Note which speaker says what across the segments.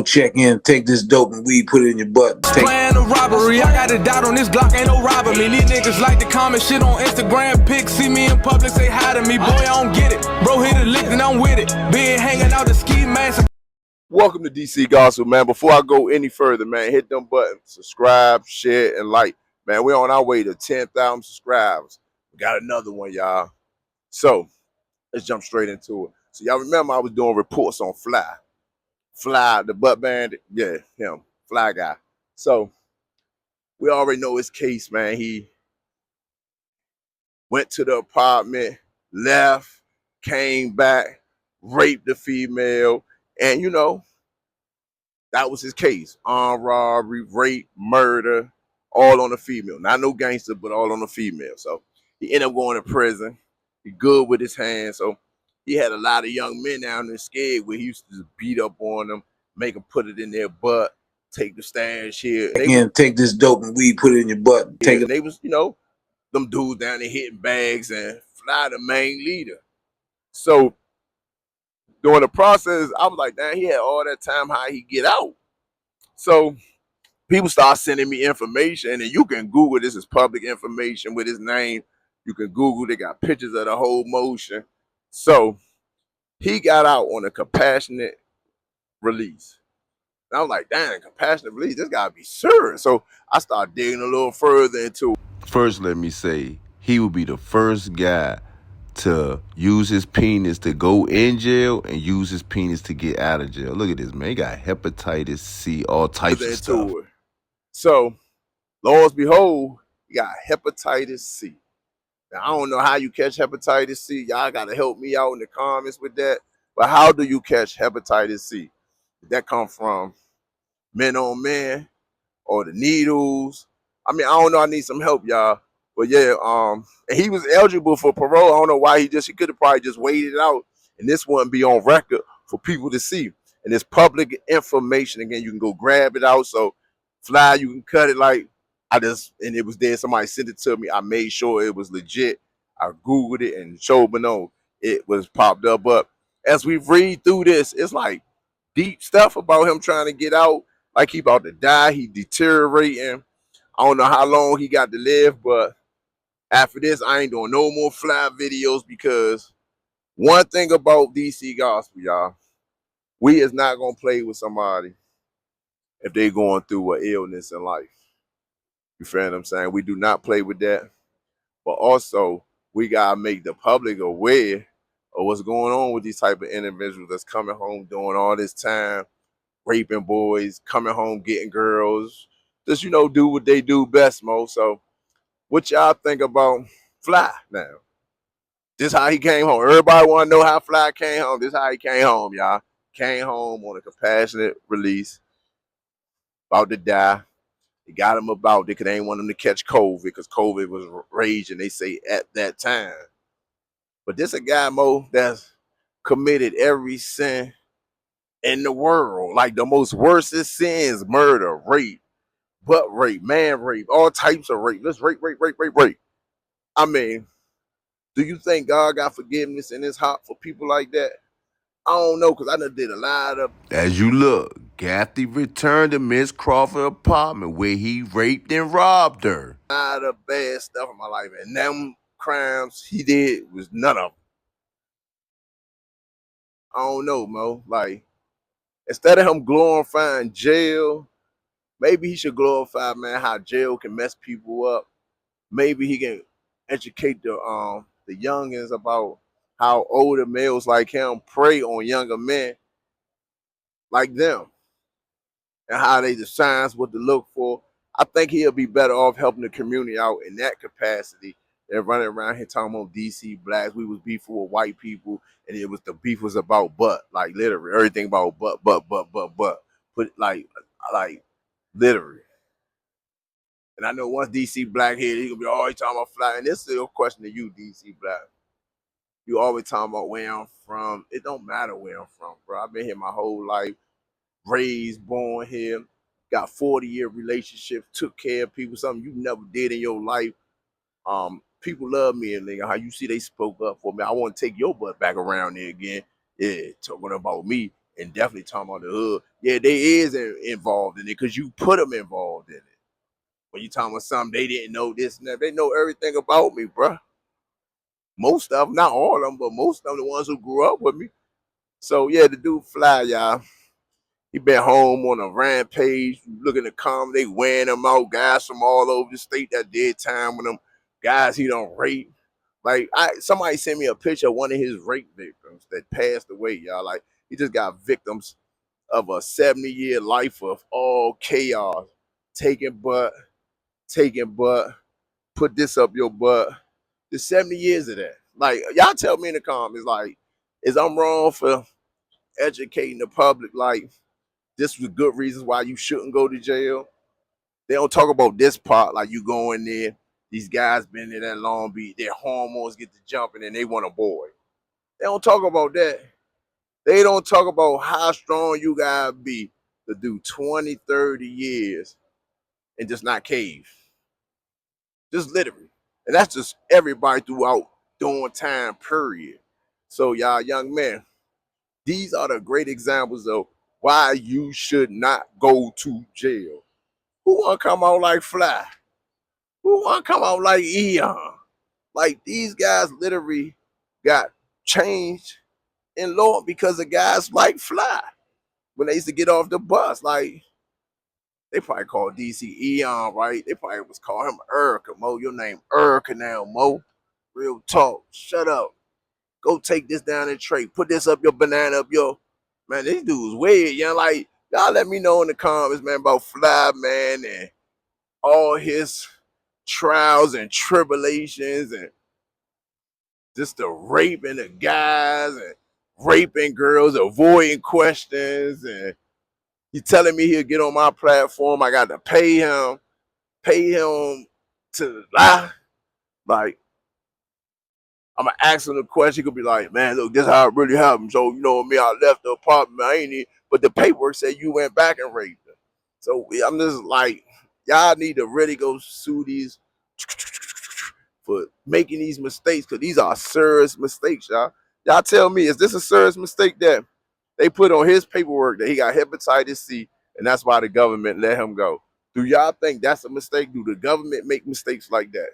Speaker 1: Check in, take this dope and weed, put it in your butt.
Speaker 2: Plan a robbery, I got a dot on this Glock, ain't no robbing me. These niggas like to comment shit on Instagram pics, see me in public, say hi to me. Boy, I don't get it. Bro hit a lick and I'm with it. Been hanging out the ski mask.
Speaker 3: Welcome to DC Gospel, man. Before I go any further, man, hit them buttons, subscribe, share, and like. Man, we're on our way to 10,000 subscribers. We got another one, y'all. So let's jump straight into it. So y'all remember I was doing reports on Fly. Fly, the butt bandit. Yeah, him, Fly guy. So we already know his case, man. He went to the apartment, left, came back, raped the female, and you know, that was his case. Armed robbery, rape, murder, all on the female. Not no gangster, but all on the female. So he ended up going to prison. He good with his hands. So he had a lot of young men down there scared where he used to just beat up on them, make them put it in their butt, take the stash here.
Speaker 1: Again, take this dope and weed, put it in your butt. Take it.
Speaker 3: They was, you know, them dudes down there hitting bags and Fly the main leader. So during the process, I was like, damn, he had all that time, how he get out? So people start sending me information, and you can Google, this is public information with his name. You can Google, they got pictures of the whole motion. So he got out on a compassionate release. And I was like, damn, compassionate release, this gotta be serious. So I started digging a little further into it.
Speaker 4: First, let me say, he would be the first guy to use his penis to go in jail and use his penis to get out of jail. Look at this, man. He got hepatitis C, all types of stuff.
Speaker 3: So, lo and behold, he got hepatitis C. Now, I don't know how you catch hepatitis C. Y'all got to help me out in the comments with that. But how do you catch hepatitis C? Did that come from men on men or the needles? I mean, I don't know. I need some help, y'all. But yeah, and he was eligible for parole. I don't know why he could have probably just waited it out, and this wouldn't be on record for people to see. And it's public information. Again, you can go grab it out. So Fly, you can cut it like and it was there. Somebody sent it to me. I made sure it was legit. I Googled it and showed me no, it was popped up. But as we read through this, it's like deep stuff about him trying to get out. Like he about to die. He deteriorating. I don't know how long he got to live, but after this, I ain't doing no more Fly videos because one thing about DC Gospel, y'all, we is not going to play with somebody if they going through an illness in life. You feel what I'm saying? We do not play with that. But also, we got to make the public aware of what's going on with these type of individuals that's coming home doing all this time, raping boys, coming home getting girls, just, you know, do what they do best, Mo. So what y'all think about Fly now? This how he came home. Everybody want to know how Fly came home. This how he came home, y'all. Came home on a compassionate release. About to die. They got him about it because they didn't want him to catch COVID because COVID was raging, they say, at that time. But this a guy, Mo, that's committed every sin in the world. Like the most worstest sins, murder, rape, butt rape, man rape, all types of rape. Let's rape. I mean, do you think God got forgiveness in his heart for people like that? I don't know, because I done did a lot of...
Speaker 4: As you look, Gaffney returned to Miss Crawford's apartment where he raped and robbed her.
Speaker 3: A lot of bad stuff in my life, and them crimes he did was none of them. I don't know, Mo. Like, instead of him glorifying jail, maybe he should glorify, man, how jail can mess people up. Maybe he can educate the youngins about how older males like him prey on younger men like them and how they the signs what to look for. I think he'll be better off helping the community out in that capacity than running around here talking about DC blacks. We was beefing with white people, and it was the beef was about butt, like literally everything about butt. Put like literally. And I know once DC black here, he gonna be always talking about Fly. And this is a question to you, DC black. You always talking about where I'm from. It don't matter where I'm from, bro. I've been here my whole life, raised, born here, got 40-year relationships, took care of people, something you never did in your life. People love me, and nigga, how you see they spoke up for me. I want to take your butt back around there again. Yeah, talking about me and definitely talking about the hood. Yeah, they is involved in it because you put them involved in it. When you talking about something they didn't know this and that, they know everything about me, bruh. Most of them, not all of them, but most of them, the ones who grew up with me. So yeah, the dude Fly, y'all. He been home on a rampage. Look at the comment, they wearing him out. Guys from all over the state that did time with him. Guys he don't rape. Like somebody sent me a picture of one of his rape victims that passed away, y'all. Like he just got victims of a 70-year life of all chaos. Taking butt, put this up your butt. There's 70 years of that. Like, y'all tell me in the comments, like, is I'm wrong for educating the public? Like, this was good reasons why you shouldn't go to jail. They don't talk about this part, like you go in there, these guys been there that Long Beach, their hormones get to jumping and they want a boy. They don't talk about that. They don't talk about how strong you gotta be to do 20, 30 years and just not cave. Just literally. And that's just everybody throughout during time, period. So y'all young men, these are the great examples of why you should not go to jail. Who wanna come out like Fly? Who wanna come out like Eon? Like these guys literally got changed in law because of guys like Fly. When they used to get off the bus, like they probably called DC Eon, right? They probably was calling him Erica. Mo, your name Erica now, Mo. Real talk. Shut up. Go take this down in tray. Put this up your banana, up your... Man, these dudes weird, you know? Like, y'all let me know in the comments, man, about Fly, man, and all his trials and tribulations and just the raping the guys and raping girls, avoiding questions, and he telling me he'll get on my platform. I got to pay him to lie. Like, I'm going to ask him the question. He could be like, man, look, this is how it really happened. So, you know me, I left the apartment. I ain't even, but the paperwork said you went back and raped her. So I'm just like, y'all need to really go sue these for making these mistakes, because these are serious mistakes, y'all. Y'all tell me, is this a serious mistake that they put on his paperwork that he got hepatitis C and that's why the government let him go? Do y'all think that's a mistake? Do the government make mistakes like that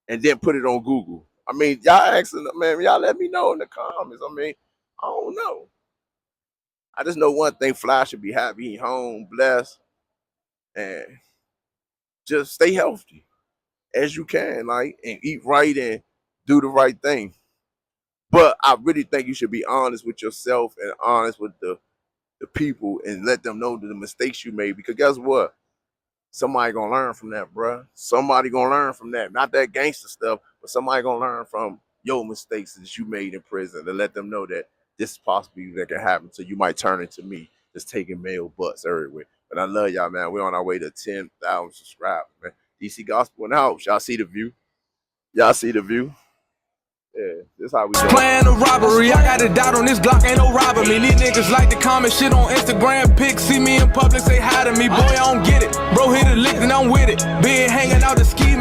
Speaker 3: and then put it on Google? I mean, y'all asking, man, y'all let me know in the comments. I mean, I don't know. I just know one thing, Fly should be happy, he home, blessed, and just stay healthy as you can, like, and eat right and do the right thing. But I really think you should be honest with yourself and honest with the people and let them know the mistakes you made, because guess what? Somebody gonna learn from that, bruh. Somebody gonna learn from that. Not that gangster stuff, but somebody gonna learn from your mistakes that you made in prison and let them know that this is possibly that can happen. So you might turn into me, just taking male butts everywhere. But I love y'all, man. We're on our way to 10,000 subscribers, man. DC Gospel in the house. Y'all see the view? Y'all see the view? Yeah, this how we do.
Speaker 2: Plan a robbery, I got a doubt on this Glock, ain't no robbing me. These niggas like to comment shit on Instagram pics, see me in public, say hi to me. Boy, I don't get it. Bro hit a lick and I'm with it. Been hanging out the ski